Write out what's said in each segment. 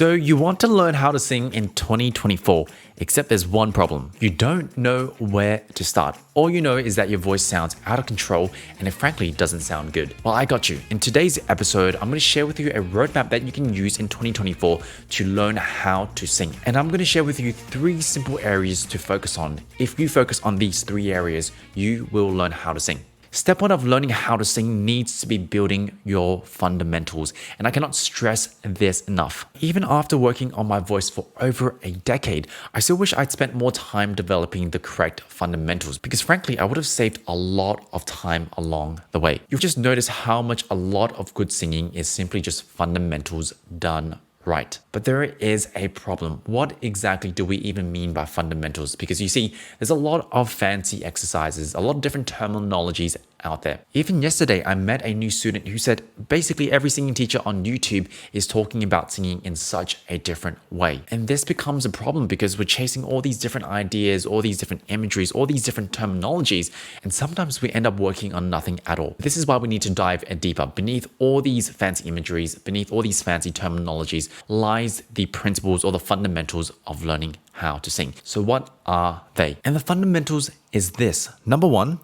So you want to learn how to sing in 2024, except there's one problem. You don't know where to start. All you know is that your voice sounds out of control and it frankly doesn't sound good. Well, I got you. In today's episode, I'm going to share with you a roadmap that you can use in 2024 to learn how to sing. And I'm going to share with you 3 simple areas to focus on. If you focus on these 3 areas, you will learn how to sing. Step 1 of learning how to sing needs to be building your fundamentals, and I cannot stress this enough. Even after working on my voice for over a decade, I still wish I'd spent more time developing the correct fundamentals because frankly, I would have saved a lot of time along the way. You've just noticed how much a lot of good singing is simply just fundamentals done right. But there is a problem. What exactly do we even mean by fundamentals? Because you see, there's a lot of fancy exercises, a lot of different terminologies out there. Even yesterday, I met a new student who said basically every singing teacher on YouTube is talking about singing in such a different way. And this becomes a problem because we're chasing all these different ideas, all these different imageries, all these different terminologies, and sometimes we end up working on nothing at all. This is why we need to dive deeper. Beneath all these fancy imageries, beneath all these fancy terminologies, lies the principles or the fundamentals of learning how to sing. So what are they? And the fundamentals is this. Number 1,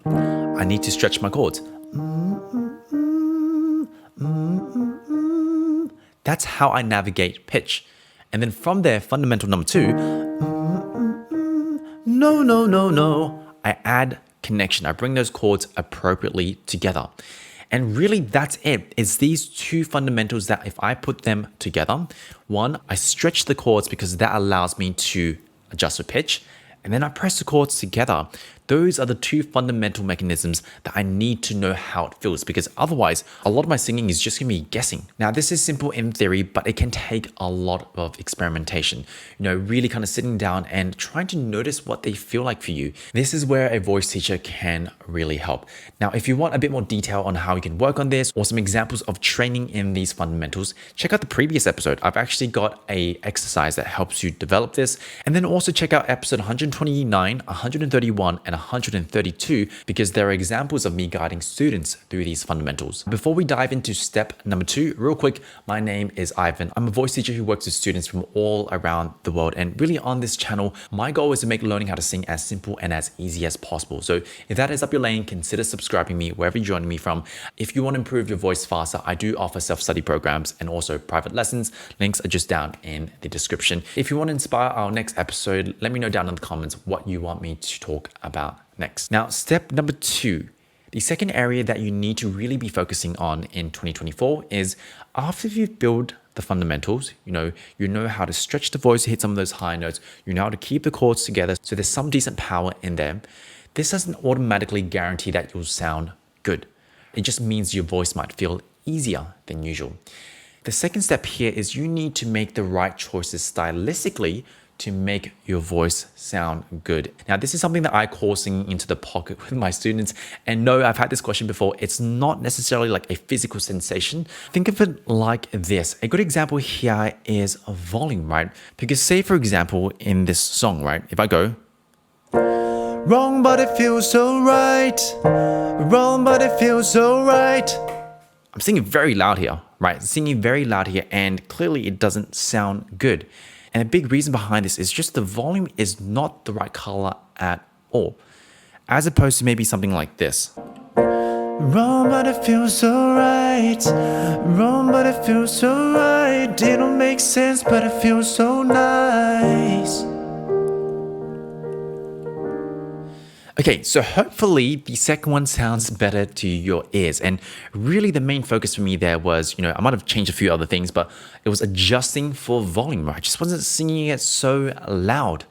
I need to stretch my chords. That's how I navigate pitch. And then from there, fundamental number 2, no. I add connection. I bring those chords appropriately together. And really that's it. It's these 2 fundamentals that if I put them together, 1, I stretch the chords because that allows me to adjust the pitch, and then I press the chords together. Those are the 2 fundamental mechanisms that I need to know how it feels, because otherwise a lot of my singing is just gonna be guessing. Now this is simple in theory, but it can take a lot of experimentation. Really kind of sitting down and trying to notice what they feel like for you. This is where a voice teacher can really help. Now, if you want a bit more detail on how you can work on this or some examples of training in these fundamentals, check out the previous episode. I've actually got an exercise that helps you develop this. And then also check out episode 129, 131, and 132 because there are examples of me guiding students through these fundamentals. Before we dive into step number 2, real quick, my name is Ivan. I'm a voice teacher who works with students from all around the world. And really on this channel, my goal is to make learning how to sing as simple and as easy as possible. So if that is up your lane, consider subscribing me wherever you're joining me from. If you want to improve your voice faster, I do offer self-study programs and also private lessons. Links are just down in the description. If you want to inspire our next episode, let me know down in the comments what you want me to talk about next. Now, step number 2, the second area that you need to really be focusing on in 2024 is after you've built the fundamentals, you know how to stretch the voice, hit some of those high notes, you know how to keep the chords together so there's some decent power in there. This doesn't automatically guarantee that you'll sound good. It just means your voice might feel easier than usual. The second step here is you need to make the right choices stylistically to make your voice sound good. Now, this is something that I call singing into the pocket with my students. And no, I've had this question before. It's not necessarily like a physical sensation. Think of it like this. A good example here is volume, right? Because say, for example, in this song, right? If I go, wrong, but it feels so right. Wrong, but it feels so right. I'm singing very loud here, right? Singing very loud here, and clearly it doesn't sound good. And a big reason behind this is just the volume is not the right color at all. As opposed to maybe something like this. Wrong, but it feels so right. Wrong, but it feels so right. It don't make sense, but it feels so nice. Okay, so hopefully the second one sounds better to your ears. And really the main focus for me there was, I might have changed a few other things, but it was adjusting for volume. I just wasn't singing it so loud.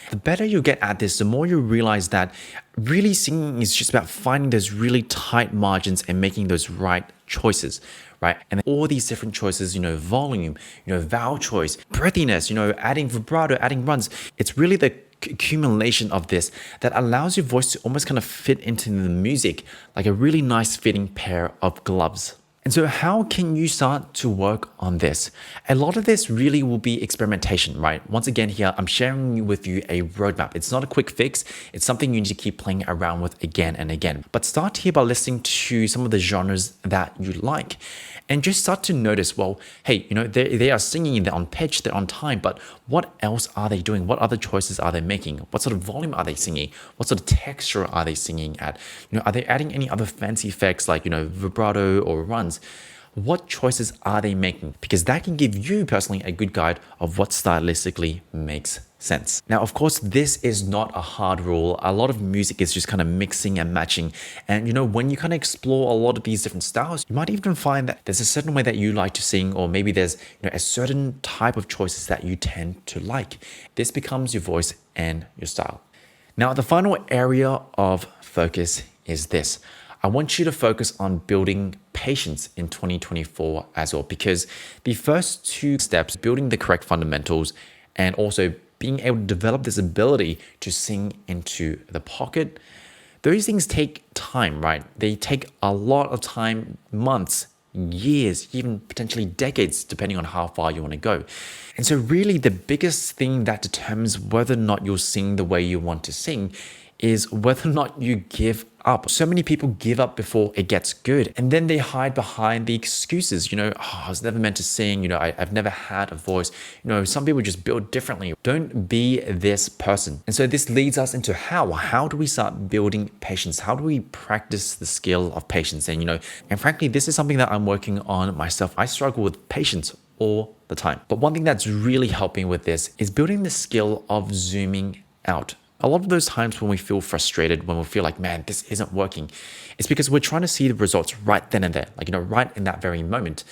The better you get at this, the more you realize that really singing is just about finding those really tight margins and making those right choices, right? And all these different choices, volume, vowel choice, breathiness, adding vibrato, adding runs. It's really the accumulation of this that allows your voice to almost kind of fit into the music like a really nice fitting pair of gloves. And so how can you start to work on this? A lot of this really will be experimentation, right? Once again here, I'm sharing with you a roadmap. It's not a quick fix. It's something you need to keep playing around with again and again. But start here by listening to some of the genres that you like. And just start to notice, well, hey, they are singing, they're on pitch, they're on time, but what else are they doing? What other choices are they making? What sort of volume are they singing? What sort of texture are they singing at? Are they adding any other fancy effects like, vibrato or runs? What choices are they making? Because that can give you personally a good guide of what stylistically makes sense. Now, of course, this is not a hard rule. A lot of music is just kind of mixing and matching. And when you kind of explore a lot of these different styles, you might even find that there's a certain way that you like to sing, or maybe there's a certain type of choices that you tend to like. This becomes your voice and your style. Now, the final area of focus is this. I want you to focus on building patience in 2024 as well, because the first two steps, building the correct fundamentals and also being able to develop this ability to sing into the pocket, those things take time, right? They take a lot of time, months, years, even potentially decades, depending on how far you want to go. And so really the biggest thing that determines whether or not you'll sing the way you want to sing is whether or not you give up. So many people give up before it gets good, and then they hide behind the excuses. I was never meant to sing. I've never had a voice. Some people just build differently. Don't be this person. And so this leads us into how do we start building patience? How do we practice the skill of patience? And frankly, this is something that I'm working on myself. I struggle with patience all the time. But one thing that's really helping with this is building the skill of zooming out. A lot of those times when we feel frustrated, when we feel like, man, this isn't working, it's because we're trying to see the results right then and there, right in that very moment.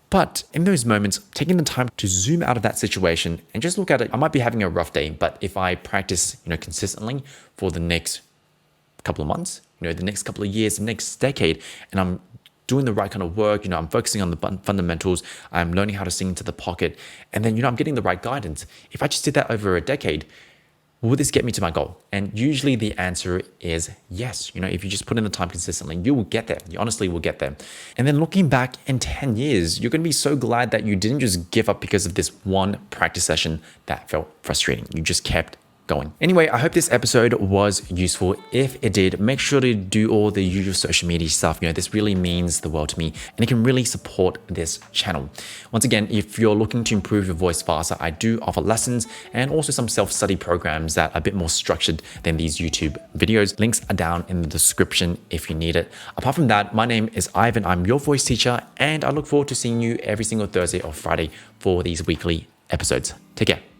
But in those moments, taking the time to zoom out of that situation and just look at it, I might be having a rough day, but if I practice, consistently for the next couple of months, the next couple of years, the next decade, and I'm doing the right kind of work, I'm focusing on the fundamentals, I'm learning how to sing into the pocket, and then, I'm getting the right guidance. If I just did that over a decade, will this get me to my goal? And usually the answer is yes. If you just put in the time consistently, you will get there. You honestly will get there. And then looking back in 10 years, you're going to be so glad that you didn't just give up because of this one practice session that felt frustrating. You just kept going. Anyway, I hope this episode was useful. If it did, make sure to do all the usual social media stuff. This really means the world to me, and it can really support this channel. Once again, if you're looking to improve your voice faster, I do offer lessons and also some self-study programs that are a bit more structured than these YouTube videos. Links are down in the description if you need it. Apart from that, my name is Ivan. I'm your voice teacher, and I look forward to seeing you every single Thursday or Friday for these weekly episodes. Take care.